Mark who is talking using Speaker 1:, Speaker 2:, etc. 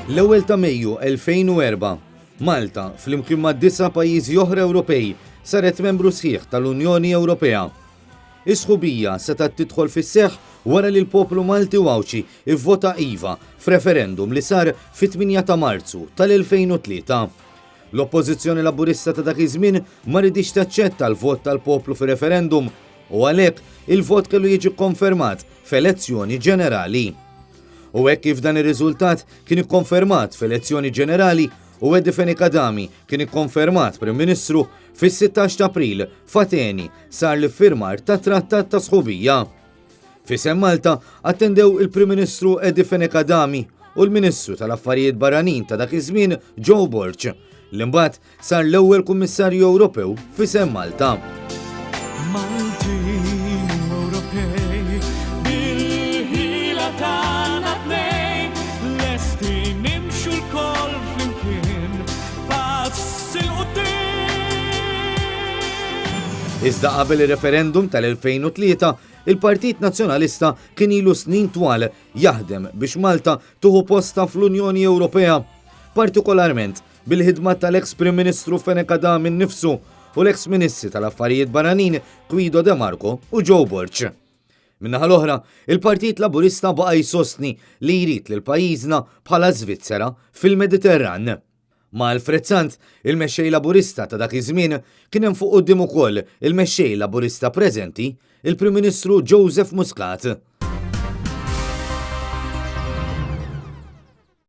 Speaker 1: L-ewwel ta' Mejju 2004, Malta flimkien ma' 9 pajjiżi oħra Ewropej saret membru sħiħ tal-Unjoni Ewropea. Is-sħubija setgħet tidħol fis-seħħ wara li l-poplu Malti Wawċi ivvota iva f'referendum li sar fit-8 ta' Marzu tal-2003. L-oppożizzjoni Laburista ta' dak iż-żmien ma ridix taċċetta l-vot tal-poplu fir-referendum u għalhekk il-vot kellu jiġi konfermat f'elezzjoni ġenerali. U hekk kif dan ir-riżultat kien ikkonfermat f'elezzjoni ġenerali u Edifeni Kadami kien ikkonfermat Prim Ministru fis-16 ta' April f'Ateni sar l-iffirmar ta' Trattat ta' Sħubija. F'isem Malta attendew il-Prim Ministru Edifeni Kadami u l-Ministru tal-Affarijiet Barranin ta' dak iż-żmien Joe Borg, li mbagħad sar l-ewwel Kummissarju Ewropew f'isem Malta. Iżda qabel ir-referendum tal-2003, il-Partit Nazzjonalista kien ilu snin twal jaħdem biex Malta tuħu posta fl-Unjoni Ewropea, partikolarment bil-ħidma tal-eks Prim Ministru Fene Kadami nnifsu u l-eks Ministri tal-Affarijiet Barranin Guido De Marco u Joe Borg. Minnaħa l-oħra, il-Partit Laburista baqa' jsostni li jrid lil pajjiżna bħala Svizzera fil-Mediterran. Ma' Alfred Sant, il-mexxej Laburista ta' dak iż-żmien kien hemm fuq quddiem ukoll il-mexxej Laburista preżenti, il-Prim Ministru Joseph Muscat.